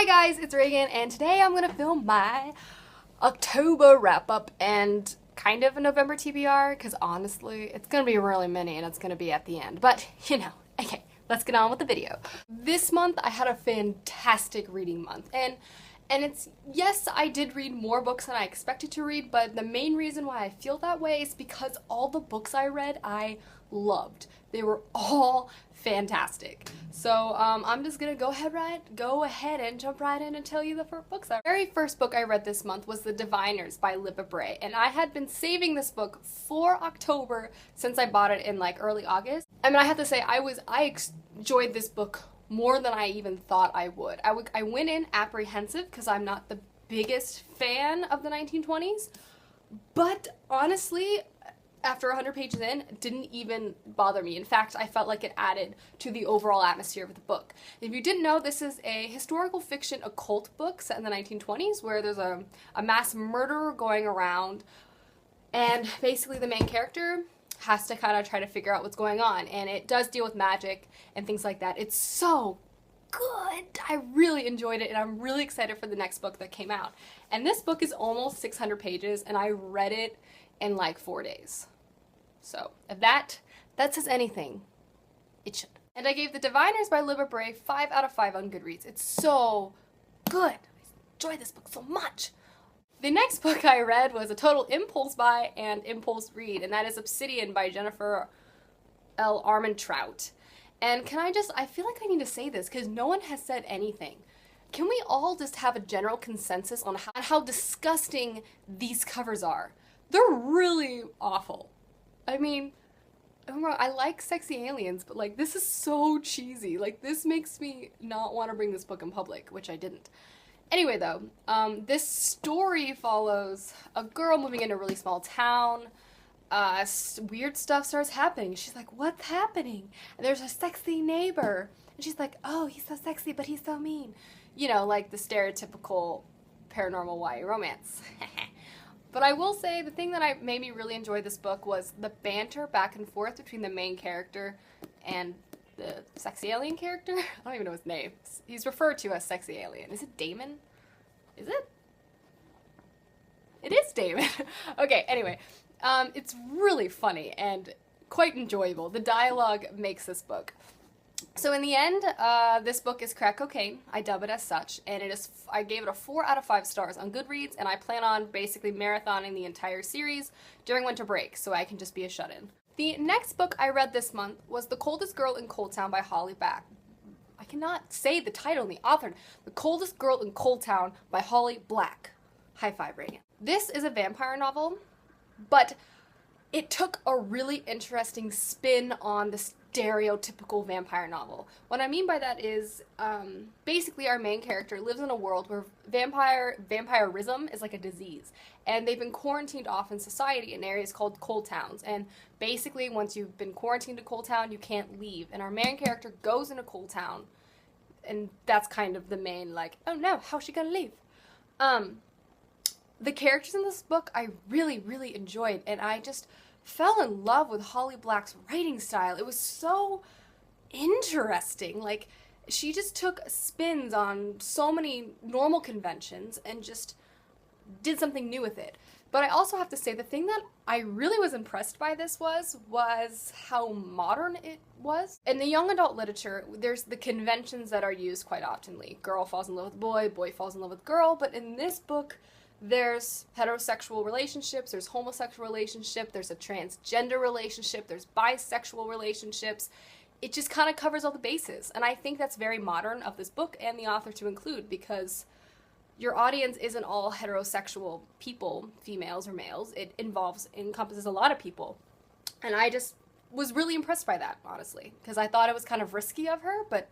Hi guys, it's Reagan, and today I'm gonna film my October wrap-up and kind of a November TBR, because honestly, it's gonna be really mini and it's gonna be at the end. But, you know, okay, let's get on with the video. This month I had a fantastic reading month, and it's, yes, I did read more books than I expected to read, but the main reason why I feel that way is because all the books I read, I loved. They were all fantastic. So I'm just gonna go ahead and jump right in and tell you the books. The very first book I read this month was The Diviners by Libba Bray, and I had been saving this book for October since I bought it in like early August. I mean, I have to say I enjoyed this book more than I even thought I would. I went in apprehensive because I'm not the biggest fan of the 1920s, but honestly, after 100 pages in, it didn't even bother me. In fact, I felt like it added to the overall atmosphere of the book. If you didn't know, this is a historical fiction occult book set in the 1920s where there's a mass murderer going around, and basically the main character has to kind of try to figure out what's going on, and it does deal with magic and things like that. It's so good. I really enjoyed it, and I'm really excited for the next book that came out. And this book is almost 600 pages, and I read it in like 4 days. So if that says anything, it should. And I gave The Diviners by Libba Bray 5 out of 5 on Goodreads. It's so good. I enjoy this book so much. The next book I read was a total impulse buy and impulse read, and that is Obsidian by Jennifer L. Armentrout. And I feel like I need to say this because no one has said anything. Can we all just have a general consensus on how disgusting these covers are? They're really awful. I mean, I like sexy aliens, but like this is so cheesy. Like this makes me not want to bring this book in public, which I didn't. Anyway though, this story follows a girl moving into a really small town. Weird stuff starts happening. She's like, what's happening? And there's a sexy neighbor. And she's like, oh, he's so sexy, but he's so mean. You know, like the stereotypical paranormal YA romance. But I will say the thing that made me really enjoy this book was the banter back and forth between the main character and the sexy alien character. I don't even know his name. He's referred to as sexy alien. Is it Damon? Is it? It is Damon. Okay, anyway. It's really funny and quite enjoyable. The dialogue makes this book. So in the end, this book is crack cocaine. I dub it as such, and I gave it a 4 out of 5 stars on Goodreads, and I plan on basically marathoning the entire series during winter break, so I can just be a shut-in. The next book I read this month was The Coldest Girl in Cold Town by Holly Black. I cannot say the title and the author. The Coldest Girl in Cold Town by Holly Black. High five, Reagan. This is a vampire novel, but it took a really interesting spin on the stereotypical vampire novel. What I mean by that is, basically our main character lives in a world where vampirism is like a disease, and they've been quarantined off in society in areas called cold towns, and basically once you've been quarantined to cold town, you can't leave, and our main character goes into cold town, and that's kind of the main, like, oh no, how's she gonna leave? The characters in this book I really, really enjoyed, and I just fell in love with Holly Black's writing style. It was so interesting. Like, she just took spins on so many normal conventions and just did something new with it. But I also have to say, the thing that I really was impressed by this was how modern it was. In the young adult literature, there's the conventions that are used quite oftenly. Girl falls in love with boy, boy falls in love with girl, but in this book, there's heterosexual relationships, there's homosexual relationship, there's a transgender relationship, there's bisexual relationships. It just kind of covers all the bases, and I think that's very modern of this book and the author to include, because your audience isn't all heterosexual people, females or males. It encompasses a lot of people, and I just was really impressed by that, honestly, because I thought it was kind of risky of her, but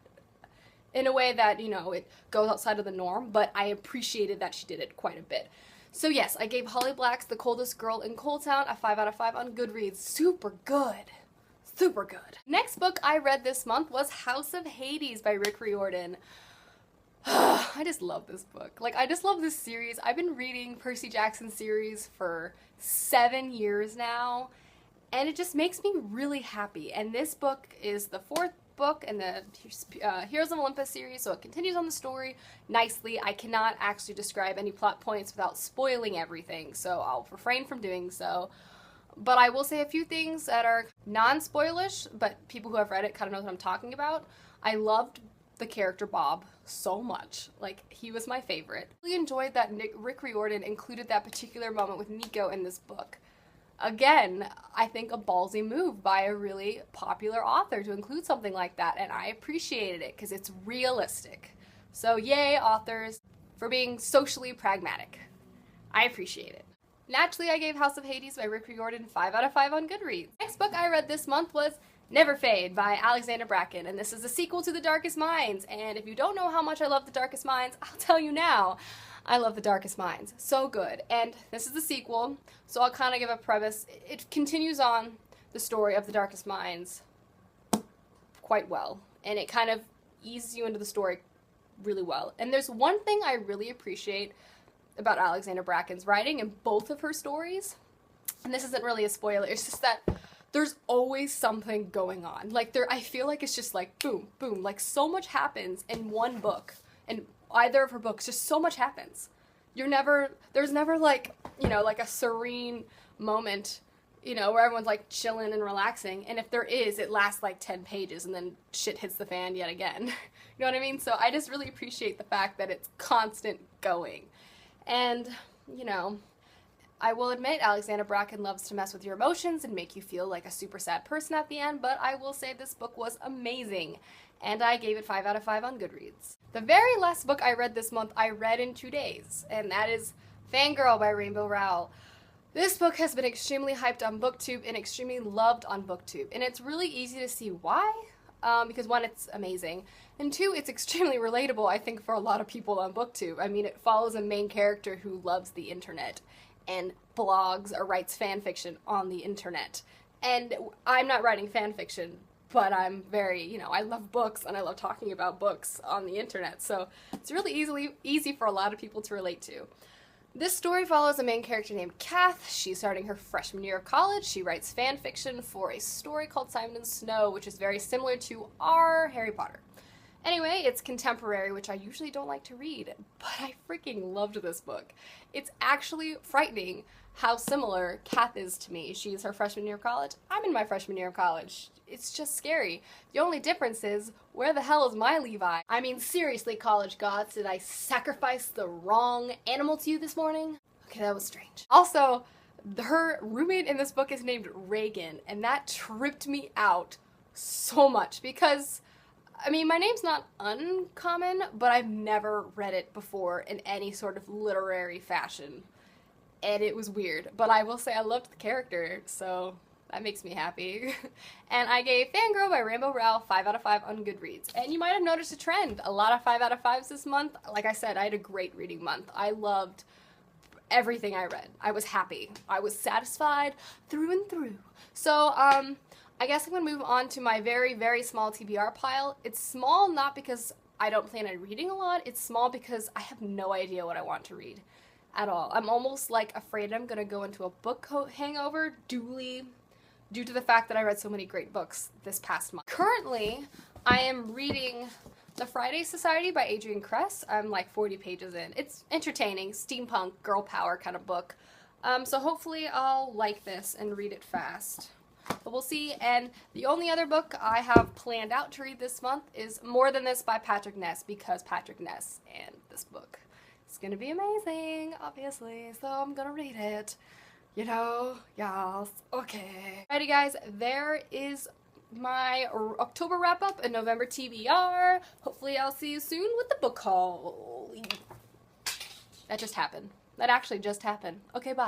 in a way that, you know, it goes outside of the norm, but I appreciated that she did it quite a bit. So yes, I gave Holly Black's The Coldest Girl in Cold Town a 5 out of 5 on Goodreads. Super good. Super good. Next book I read this month was House of Hades by Riordan. I just love this book. Like, I just love this series. I've been reading Percy Jackson's series for 7 years now, and it just makes me really happy. And this book is the 4th book in the Heroes of Olympus series, so it continues on the story nicely. I cannot actually describe any plot points without spoiling everything, so I'll refrain from doing so. But I will say a few things that are non-spoilish, but people who have read it kind of know what I'm talking about. I loved the character Bob so much. Like, he was my favorite. I really enjoyed that Rick Riordan included that particular moment with Nico in this book. Again, I think a ballsy move by a really popular author to include something like that, and I appreciated it because it's realistic. So yay, authors, for being socially pragmatic. I appreciate it. Naturally, I gave House of Hades by Rick Riordan 5 out of 5 on Goodreads. Next book I read this month was Never Fade by Alexandra Bracken, and this is a sequel to The Darkest Minds, and if you don't know how much I love The Darkest Minds, I'll tell you now. I love The Darkest Minds. So good. And this is the sequel, so I'll kind of give a premise. It continues on the story of The Darkest Minds quite well, and it kind of eases you into the story really well. And there's one thing I really appreciate about Alexandra Bracken's writing in both of her stories, and this isn't really a spoiler, it's just that there's always something going on. Like, I feel like it's just like boom, boom, like so much happens in one book, in either of her books, just so much happens. There's never like, you know, like a serene moment, you know, where everyone's like chilling and relaxing, and if there is, it lasts like 10 pages and then shit hits the fan yet again. You know what I mean? So I just really appreciate the fact that it's constant going. And, you know, I will admit Alexandra Bracken loves to mess with your emotions and make you feel like a super sad person at the end, but I will say this book was amazing, and I gave it 5 out of 5 on Goodreads. The very last book I read this month I read in 2 days, and that is Fangirl by Rowell. This book has been extremely hyped on BookTube and extremely loved on BookTube, and it's really easy to see why. Because one, it's amazing, and two, it's extremely relatable, I think, for a lot of people on BookTube. I mean, it follows a main character who loves the internet and blogs or writes fan fiction on the internet. And I'm not writing fan fiction, but I'm very, you know, I love books and I love talking about books on the internet, so it's really easy for a lot of people to relate to. This story follows a main character named Kath. She's starting her freshman year of college. She writes fan fiction for a story called Simon and Snow, which is very similar to our Harry Potter. Anyway, it's contemporary, which I usually don't like to read, but I freaking loved this book. It's actually frightening how similar Kath is to me. She's her freshman year of college. I'm in my freshman year of college. It's just scary. The only difference is, where the hell is my Levi? I mean, seriously, college gods, did I sacrifice the wrong animal to you this morning? Okay, that was strange. Also, her roommate in this book is named Reagan, and that tripped me out so much because, I mean, my name's not uncommon, but I've never read it before in any sort of literary fashion, and it was weird. But I will say I loved the character, so that makes me happy. And I gave Fangirl by Rowell 5 out of 5 on Goodreads. And you might have noticed a trend. A lot of 5 out of 5s this month. Like I said, I had a great reading month. I loved everything I read. I was happy. I was satisfied through and through. So, I guess I'm going to move on to my very, very small TBR pile. It's small not because I don't plan on reading a lot. It's small because I have no idea what I want to read at all. I'm almost like afraid I'm going to go into a book hangover due to the fact that I read so many great books this past month. Currently, I am reading The Friday Society by Adrian Kress. I'm like 40 pages in. It's entertaining, steampunk, girl power kind of book. So hopefully I'll like this and read it fast. But we'll see. And the only other book I have planned out to read this month is More Than This by Patrick Ness, because Patrick Ness and this book is going to be amazing, obviously. So I'm going to read it. You know, yes, okay. Alrighty guys, there is my October wrap-up and November TBR. Hopefully I'll see you soon with the book haul. That just happened. That actually just happened. Okay, bye.